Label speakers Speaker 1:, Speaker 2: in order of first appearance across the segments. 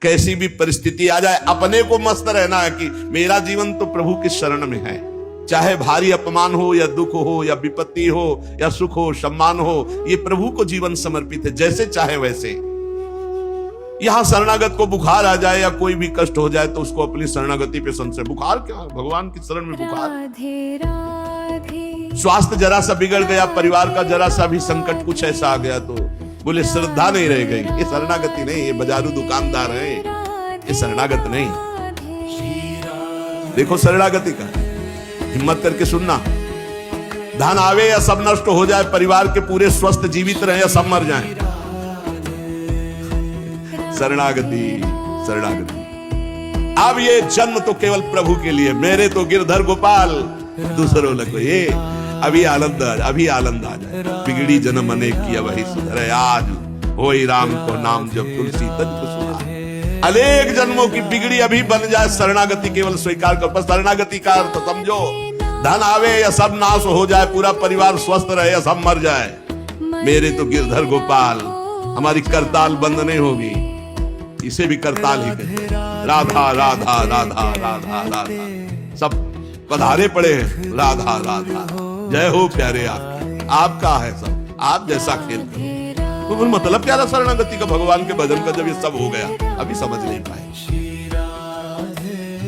Speaker 1: कैसी भी परिस्थिति आ जाए, अपने को मस्त रहना है कि मेरा जीवन तो प्रभु की शरण में है। चाहे भारी अपमान हो या दुख हो या विपत्ति हो या सुख हो सम्मान हो, ये प्रभु को जीवन समर्पित है, जैसे चाहे वैसे। यहां शरणागत को बुखार आ जाए या कोई भी कष्ट हो जाए तो उसको अपनी शरणागति पे संशय। बुखार क्या, भगवान की शरण में बुखार। स्वास्थ्य जरा सा बिगड़ गया, परिवार का जरा सा भी संकट कुछ ऐसा आ गया तो बोले श्रद्धा नहीं रह गई। ये शरणागति नहीं, ये बाजारू दुकानदार है, ये शरणागत नहीं। देखो शरणागति का हिम्मत करके सुनना। धन आवे या सब नष्ट हो जाए, परिवार के पूरे स्वस्थ जीवित रहे या सब मर जाएं, शरणागति शरणागति। अब ये जन्म तो केवल प्रभु के लिए, मेरे तो गिरधर गोपाल दूसरों लगो। ये अभी आनंद आ जाए। बिगड़ी जन्म अनेक की वही सुधरे, आज होई राम को नाम जब तुलसी तज को सुना। अनेक जन्मों की बिगड़ी अभी बन जाए, शरणागति केवल स्वीकार कर। बस शरणागति का अर्थ समझो, धन आवे या सब नाश हो जाए, पूरा परिवार स्वस्थ रहे या सब मर जाए, मेरे तो गिरधर गोपाल। हमारी करताल बंद नहीं होगी, इसे भी करताल ही कहते हैं। राधा राधा राधा राधा राधा, सब पधारे पड़े हैं। राधा राधा, जय हो प्यारे आपका है सब, आप जैसा खेल करो। तो मतलब क्या था शरणागति का, भगवान के भजन का। जब ये सब हो गया, अभी समझ नहीं पाए।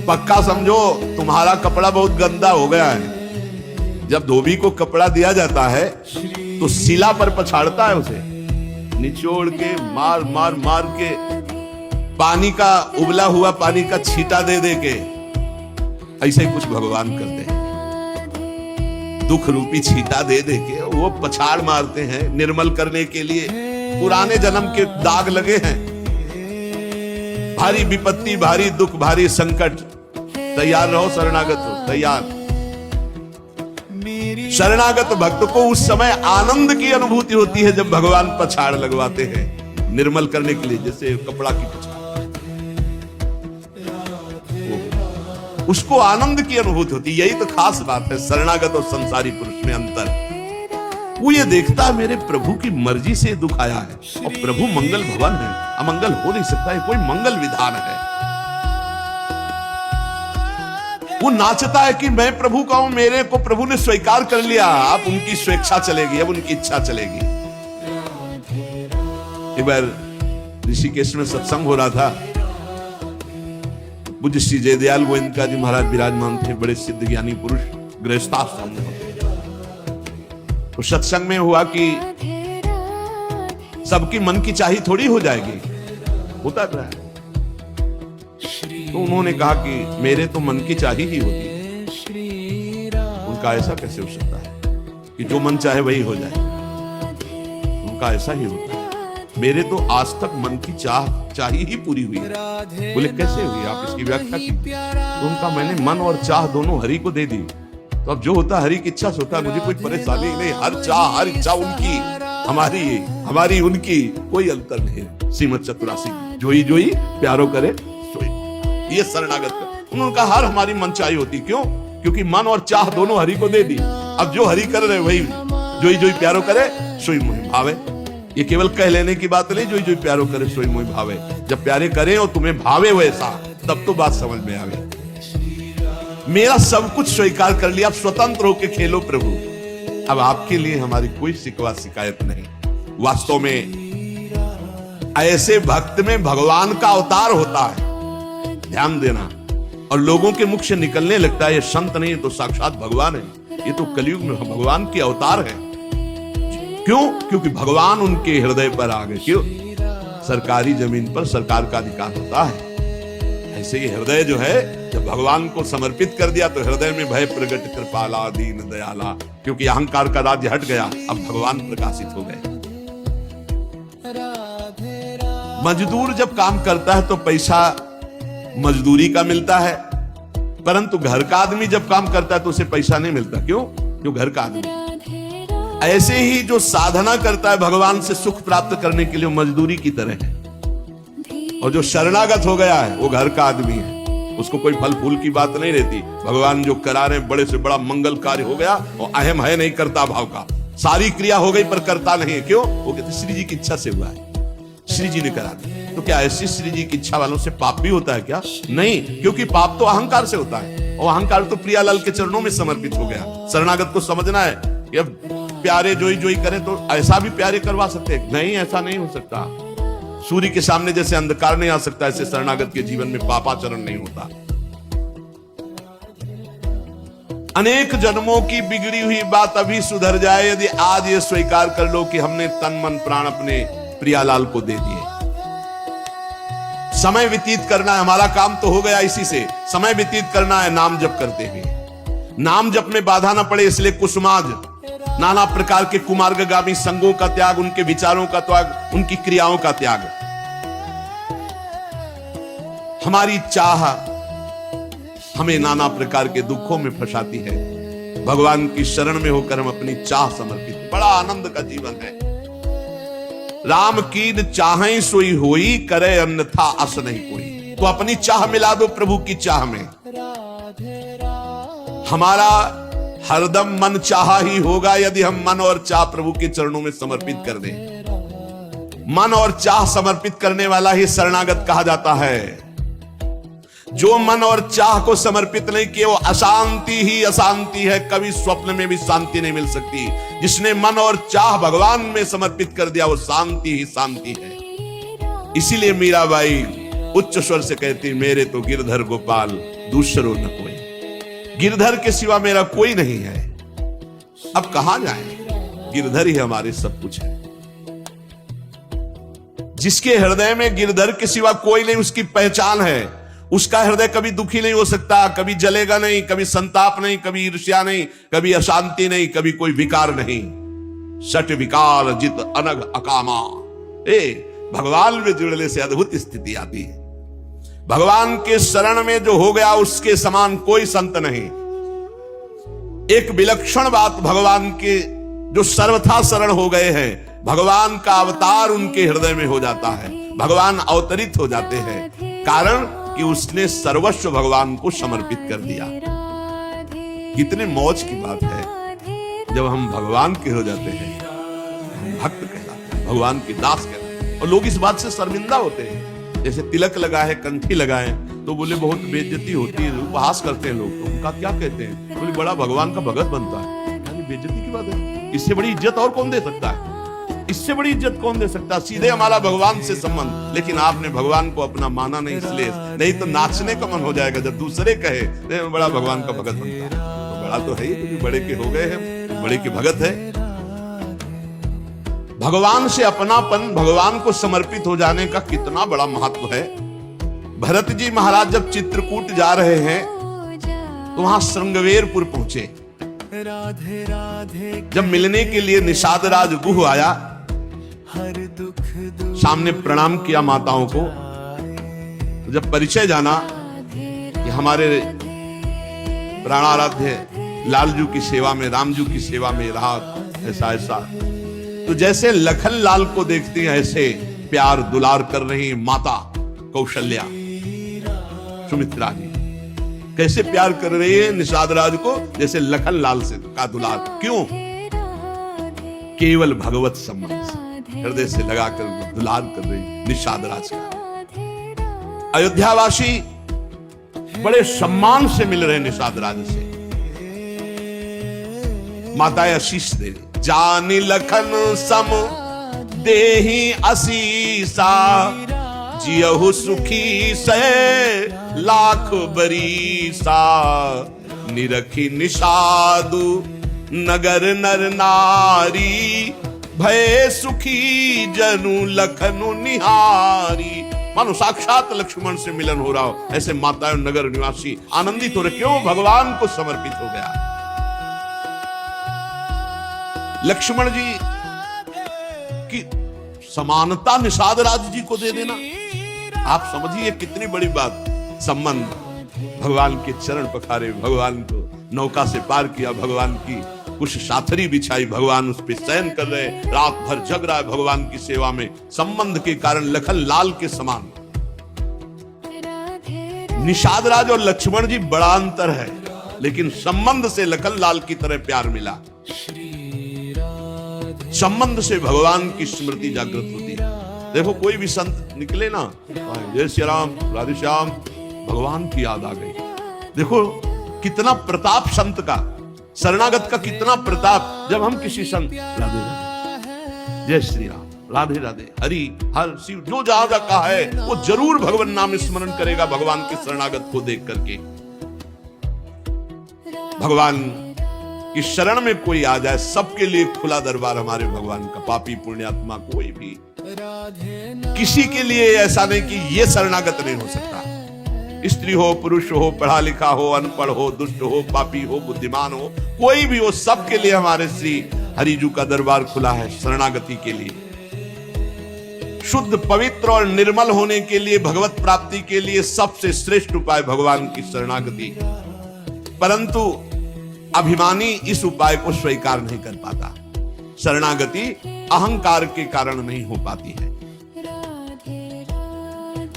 Speaker 1: पक्का समझो, तुम्हारा कपड़ा बहुत गंदा हो गया है। जब धोबी को कपड़ा दिया जाता है तो शिला पर पछाड़ता है, उसे निचोड़ के मार मार मार के, पानी का उबला हुआ पानी का छींटा दे दे के। ऐसे ही कुछ भगवान करते हैं, दुख रूपी छींटा दे दे के वो पछाड़ मारते हैं निर्मल करने के लिए। पुराने जन्म के दाग लगे हैं, भारी विपत्ति, भारी दुख, भारी संकट। तैयार रहो, शरणागत हो, तैयार। शरणागत भक्त को उस समय आनंद की अनुभूति होती है जब भगवान पछाड़ लगवाते हैं निर्मल करने के लिए, जैसे कपड़ा की पछाड़। उसको आनंद की अनुभूति होती है। यही तो खास बात है शरणागत और संसारी पुरुष में अंतर। वो ये देखता है मेरे प्रभु की मर्जी से दुख आया है, और प्रभु मंगल भवन है, अमंगल हो नहीं सकता है, कोई मंगल विधान है। वो नाचता है कि मैं प्रभु का हूं, मेरे को प्रभु ने स्वीकार कर लिया, अब उनकी स्वेच्छा चलेगी, अब उनकी इच्छा चलेगी। एक बार ऋषिकेश में सत्संग हो रहा था। पूज्य श्री जयदयाल गोविंद जी महाराज विराजमान थे, बड़े सिद्ध ज्ञानी पुरुष, गृहस्थाश्रम में। तो सत्संग में हुआ कि सबकी मन की चाही थोड़ी हो जाएगी, होता क्या है। तो उन्होंने कहा कि मेरे तो मन की चाही ही होती है। उनका ऐसा कैसे हो सकता है कि जो मन चाहे वही हो जाए? उनका ऐसा ही होता है। मेरे तो आज तक मन की चाही ही पूरी हुई है। बोले कैसे हुई, आप इसकी व्याख्या की? तो उनका मैंने मन और चाह दोनों हरि को दे दी, तो अब जो होता हरि की इच्छा से होता है, मुझे कोई परेशानी नहीं। हर चाह हर इच्छा उनकी, हमारी उनकी, कोई अंतर नहीं। श्रीमद् चतुरासी जोई जोई प्यारो करे सोई, ये शरणागत का। उन्होंने कहा हर हमारी मन चाही होती, क्यों? क्योंकि मन और चाह दोनों हरि को दे दी। अब जो हरि कर रहे वही जोई जोई प्यारो करे सोई मोहि भावे। ये केवल कह लेने की बात नहीं, जोई जोई प्यारो करे सोई मोहि भावे। जब प्यारे करें और तुम्हें भावे वैसा, तब तो बात समझ में आवे। मेरा सब कुछ स्वीकार कर लिया, अब स्वतंत्र होकर खेलो प्रभु। अब आपके लिए हमारी कोई शिकवा शिकायत नहीं। वास्तव में ऐसे भक्त में भगवान का अवतार होता है, ध्यान देना। और लोगों के मुख से निकलने लगता है ये संत नहीं, तो साक्षात भगवान है, ये तो कलयुग में भगवान के अवतार है। क्यों? क्योंकि भगवान उनके हृदय पर आ गए। क्यों? सरकारी जमीन पर सरकार का अधिकार होता है। ऐसे ही हृदय जो है, जब भगवान को समर्पित कर दिया तो हृदय में भय प्रगट कृपाला दीन दयाला, क्योंकि अहंकार का राज्य हट गया, अब भगवान प्रकाशित हो गए। मजदूर जब काम करता है तो पैसा मजदूरी का मिलता है, परंतु घर का आदमी जब काम करता है तो उसे पैसा नहीं मिलता। क्यों? जो घर का आदमी। ऐसे ही जो साधना करता है भगवान से सुख प्राप्त करने के लिए, मजदूरी की तरह है। और जो शरणागत हो गया है वो घर का आदमी है, उसको कोई फल फूल की बात नहीं रहती। भगवान जो करा रहे बड़े से बड़ा मंगल कार्य हो गया, और अहम है नहीं करता भाव का, सारी क्रिया हो गई पर करता नहीं है। क्यों? वो कहते श्री जी की इच्छा से हुआ है, श्री जी ने करा दिया। तो क्या ऐसी श्री जी की इच्छा वालों से पाप भी होता है क्या? नहीं, क्योंकि पाप तो अहंकार से होता है, और अहंकार तो प्रियालाल के चरणों में समर्पित हो गया। शरणागत को समझना है कि अब प्यारे जोई जोई करे तो ऐसा भी प्यारे करवा सकते हैं? नहीं, ऐसा नहीं हो सकता। सूर्य के सामने जैसे अंधकार नहीं आ सकता, ऐसे शरणागत के जीवन में पापाचरण नहीं होता। अनेक जन्मों की बिगड़ी हुई बात अभी सुधर जाए यदि आज ये स्वीकार कर लो कि हमने तन मन प्राण अपने प्रियालाल को दे दिए। समय व्यतीत करना है, हमारा काम तो हो गया इसी से। समय व्यतीत करना है नाम जप करते हुए। नाम जप में बाधा ना पड़े इसलिए कुसुमाज, नाना प्रकार के कुमार्गगामी संगों का त्याग, उनके विचारों का त्याग, उनकी क्रियाओं का त्याग। हमारी चाह हमें नाना प्रकार के दुखों में फंसाती है। भगवान की शरण में होकर हम अपनी चाह समर्पित, बड़ा आनंद का जीवन है। राम कीन चाहें सोई होई, करे अन्यथा अस नहीं कोई। तो अपनी चाह मिला दो प्रभु की चाह में। हमारा हरदम मन चाहा ही होगा यदि हम मन और चाह प्रभु के चरणों में समर्पित कर दें। मन और चाह समर्पित करने वाला ही शरणागत कहा जाता है। जो मन और चाह को समर्पित नहीं किए वो अशांति ही अशांति है, कभी स्वप्न में भी शांति नहीं मिल सकती। जिसने मन और चाह भगवान में समर्पित कर दिया वो शांति ही शांति है। इसीलिए मीराबाई उच्च स्वर से कहती, मेरे तो गिरधर गोपाल दूसरो न कोई। गिरधर के सिवा मेरा कोई नहीं है। अब कहां जाएं? गिरधर ही हमारे सब कुछ है। जिसके हृदय में गिरधर के सिवा कोई नहीं, उसकी पहचान है। उसका हृदय कभी दुखी नहीं हो सकता, कभी जलेगा नहीं, कभी संताप नहीं, कभी ईर्ष्या नहीं, कभी अशांति नहीं, कभी कोई विकार नहीं। सट विकार जित अनग अकामा। भगवान में जुड़ने से अद्भुत स्थिति आती है। भगवान के शरण में जो हो गया उसके समान कोई संत नहीं। एक विलक्षण बात, भगवान के जो सर्वथा शरण हो गए हैं, भगवान का अवतार उनके हृदय में हो जाता है। भगवान अवतरित हो जाते हैं, कारण कि उसने सर्वस्व भगवान को समर्पित कर दिया। कितने मौज की बात है जब हम भगवान के हो जाते हैं, हम भक्त कहलाते हैं, भगवान के दास कहलाते हैं। और लोग इस बात से शर्मिंदा होते हैं। जैसे तिलक लगाए, कंठी लगाए तो बोले बहुत बेइज्जती होती है, उपहास करते हैं लोग। तो उनका क्या कहते हैं? बोले बड़ा भगवान का भगत बनता है। यानी बेइज्जती की बात है। इससे बड़ी इज्जत और कौन दे सकता है? इससे बड़ी इज्जत कौन दे सकता? सीधे हमारा भगवान से संबंध। लेकिन आपने भगवान को अपना माना नहीं, इसलिए नहीं तो नाचने का मन हो जाएगा जब दूसरे कहे बड़ा भगवान का भगत बनता है। तो बड़ा तो है ही, क्योंकि बड़े के हो गए हैं, बड़े के भगत है। भगवान से अपनापन, भगवान को समर्पित हो जाने का कितना बड़ा महत्व है। भरत जी महाराज जब चित्रकूट जा रहे हैं तो वहां श्रृंगवेरपुर पहुंचे। जब मिलने के लिए निषाद राज गुह आया, सामने प्रणाम किया माताओं को। तो जब परिचय जाना कि हमारे प्राणाराध्य लालजू की सेवा में, रामजू की सेवा में रहा, ऐसा ऐसा, तो जैसे लखन लाल को देखती हैं ऐसे प्यार दुलार कर रही माता कौशल्या सुमित्रा जी। कैसे प्यार कर रही है निषाद राज को? जैसे लखन लाल से का दुलार। क्यों? केवल भगवत संबंध से हृदय से लगाकर दुलार कर रही निषाद राज का। अयोध्यावासी बड़े सम्मान से मिल रहे निषाद राज से। माताएं आशीष दे रही, जानी लखन सम देही असीसा, जियहु सुखी से लाख बरीसा, निरखी निषादु नगर नर नारी, भय सुखी जनु लखनु निहारी। मानो साक्षात लक्ष्मण से मिलन हो रहा हो, ऐसे माताएं नगर निवासी आनंदित हो रहे। क्यों? भगवान को समर्पित हो गया। लक्ष्मण जी की समानता निषाद राज जी को दे देना, आप समझिए कितनी बड़ी बात। संबंध, भगवान के चरण पखारे, भगवान को नौका से पार किया, भगवान की कुछ साथरी बिछाई, भगवान उस पर शयन कर रहे, रात भर जग रहा है भगवान की सेवा में। संबंध के कारण लखन लाल के समान। निषाद राज और लक्ष्मण जी बड़ा अंतर है, लेकिन संबंध से लखन लाल की तरह प्यार मिला। संबंध से भगवान की स्मृति जागृत होती है। देखो कोई भी संत निकले ना, जय श्री राम, राधे श्याम, भगवान की याद आ गई। देखो कितना प्रताप संत का, शरणागत का कितना प्रताप। जब हम किसी संत, राधे राधे, जय श्री राम, राधे राधे, हरि हर शिव, जो जहां का है वो जरूर भगवान नाम स्मरण करेगा भगवान के शरणागत को देख करके। भगवान की शरण में कोई आ जाए, सबके लिए खुला दरबार हमारे भगवान का। पापी पुण्यात्मा कोई भी, किसी के लिए ऐसा नहीं कि ये शरणागत नहीं हो सकता। स्त्री हो, पुरुष हो, पढ़ा लिखा हो, अनपढ़ हो, दुष्ट हो, पापी हो, बुद्धिमान हो, कोई भी हो, सबके लिए हमारे श्री हरिजू का दरबार खुला है शरणागति के लिए। शुद्ध, पवित्र और निर्मल होने के लिए, भगवत प्राप्ति के लिए सबसे श्रेष्ठ उपाय भगवान की शरणागति। परंतु अभिमानी इस उपाय को स्वीकार नहीं कर पाता। शरणागति अहंकार के कारण नहीं हो पाती है।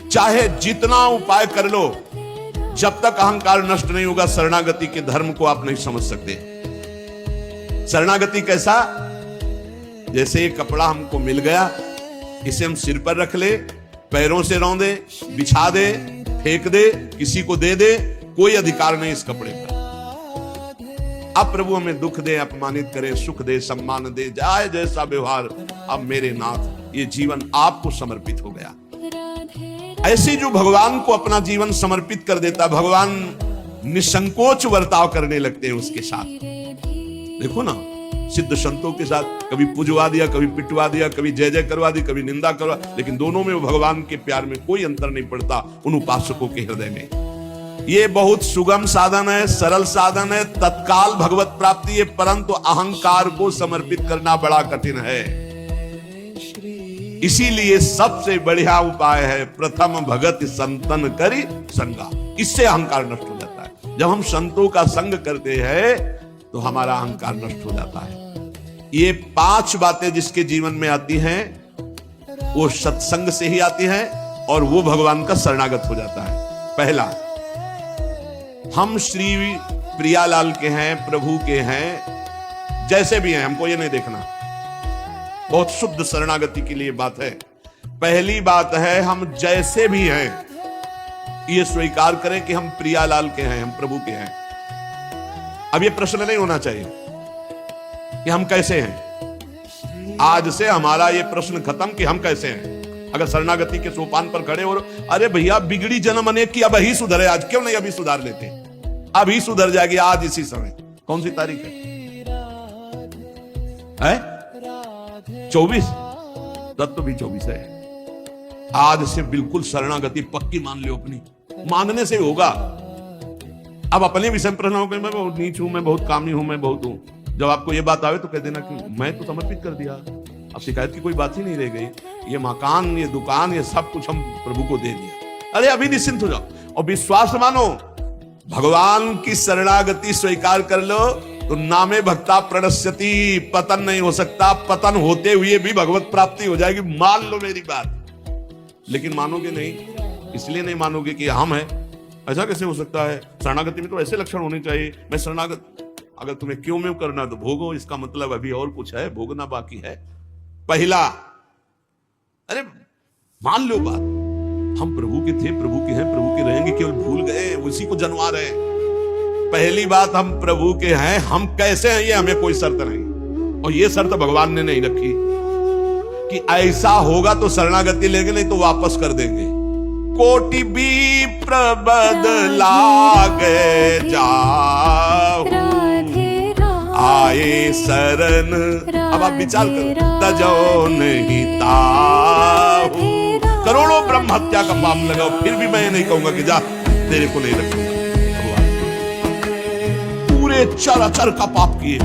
Speaker 1: चाहे जितना उपाय कर लो, जब तक अहंकार नष्ट नहीं होगा, शरणागति के धर्म को आप नहीं समझ सकते। शरणागति कैसा? जैसे ये कपड़ा हमको मिल गया, इसे हम सिर पर रख ले, पैरों से रौंदे, बिछा दे, फेंक दे, किसी को दे दे, कोई अधिकार नहीं इस कपड़े पर। अब प्रभु हमें दुख दे, अपमानित करे, सुख दे, सम्मान दे, जाए जैसा व्यवहार, अब मेरे नाथ ये जीवन आपको समर्पित हो गया। ऐसे जो भगवान को अपना जीवन समर्पित कर देता, भगवान निसंकोच वर्ताव करने लगते हैं उसके साथ। देखो ना, सिद्ध संतों के साथ कभी पुजवा दिया, कभी पिटवा दिया, कभी जय जय करवा दी, कभी निंदा करवा, लेकिन दोनों में भगवान के प्यार में कोई अंतर नहीं पड़ता उन उपासकों के हृदय में। ये बहुत सुगम साधन है, सरल साधन है, तत्काल भगवत प्राप्ति है, परंतु अहंकार को समर्पित करना बड़ा कठिन है। इसीलिए सबसे बढ़िया उपाय है प्रथम भगत संतन करी संगा। इससे अहंकार नष्ट हो जाता है। जब हम संतों का संग करते हैं तो हमारा अहंकार नष्ट हो जाता है। ये 5 बातें जिसके जीवन में आती हैं वो सत्संग से ही आती हैं और वो भगवान का शरणागत हो जाता है। पहला, हम श्री प्रियालाल के हैं, प्रभु के हैं, जैसे भी हैं, हमको ये नहीं देखना। बहुत शुद्ध शरणागति के लिए बात है। पहली बात है, हम जैसे भी हैं ये स्वीकार करें कि हम प्रियालाल के हैं, हम प्रभु के हैं। अब ये प्रश्न नहीं होना चाहिए कि हम कैसे हैं। आज से हमारा ये प्रश्न खत्म कि हम कैसे हैं। अगर शरणागति के सोपान पर खड़े और अरे भैया बिगड़ी जन्म अनेक की, अब ही सुधरे, आज क्यों नहीं अभी सुधार लेते, अभी सुधर जाएगी आज इसी समय। कौन सी तारीख है? 24। तब तो भी 24 है। आज से बिल्कुल शरणागति पक्की मान लो अपनी, मानने से होगा। अब अपने विषय में प्रश्न हो गए, मैं बहुत नीच हूं, मैं बहुत कामी हूं, मैं बहुत हूं। जब आपको ये बात आवे तो कह देना कि मैं तो समर्पित कर दिया, अब शिकायत की कोई बात ही नहीं रह गई। ये मकान, ये दुकान, ये सब कुछ हम प्रभु को दे दिया। अरे अभी निश्चिंत हो जाओ और विश्वास मानो, भगवान की शरणागति स्वीकार कर लो तो नामे भक्ता प्रणश्यति, पतन नहीं हो सकता। पतन होते हुए भी भगवत प्राप्ति हो जाएगी, मान लो मेरी बात। लेकिन मानोगे नहीं, इसलिए नहीं मानोगे कि हम हैं। ऐसा कैसे हो सकता है? शरणागति में तो ऐसे लक्षण होने चाहिए। मैं शरणागत, अगर तुम्हें क्यों में करना तो भोगो, इसका मतलब अभी और कुछ है, भोगना बाकी है। पहला, अरे मान लो बात, हम प्रभु के थे, प्रभु के हैं, प्रभु के रहेंगे, केवल भूल गए, उसी को जनवा रहे हैं। पहली बात, हम प्रभु के हैं, हम कैसे हैं ये हमें कोई शर्त नहीं, और ये शर्त भगवान ने नहीं रखी कि ऐसा होगा तो शरणागति लेंगे, नहीं तो वापस कर देंगे। कोटि भी प्रबदला गए जाओ, आए शरण। अब आप विचार करो, तजो नहीं ताहू, करोड़ों ब्रह्म हत्या का पाप लगाओ, फिर भी मैं ये नहीं कहूंगा कि जा तेरे को नहीं रखूंगा। पूरे चराचर का पाप किए,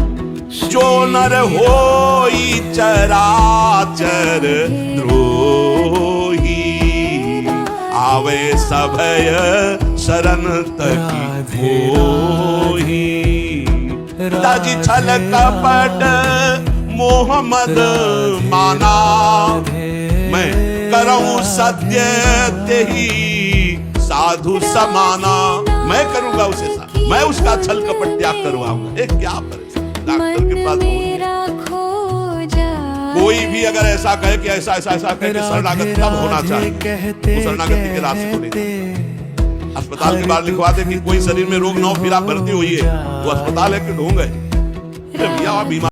Speaker 1: जो नर होई चराचर द्रोही, आवे सभय शरण तकी होही। ताजी छल कपट मोह मद माना, मैं करूं सत्य तेही साधु समाना। मैं करूंगा उसे साथ, मैं उसका छल कपट त्याग करवाऊंगा। क्या पर डॉक्टर के पास कोई भी अगर ऐसा कहे कि ऐसा ऐसा ऐसा कहे कि शरणागत तब होना चाहिए, वो शरणागति के रास्ते को नहीं। अस्पताल के बाहर लिखवा दे कि कोई शरीर में रोग ना हो फिर आप भर्ती हुई है, वो अस्पताल है कि ढोंग है? भैया बीमार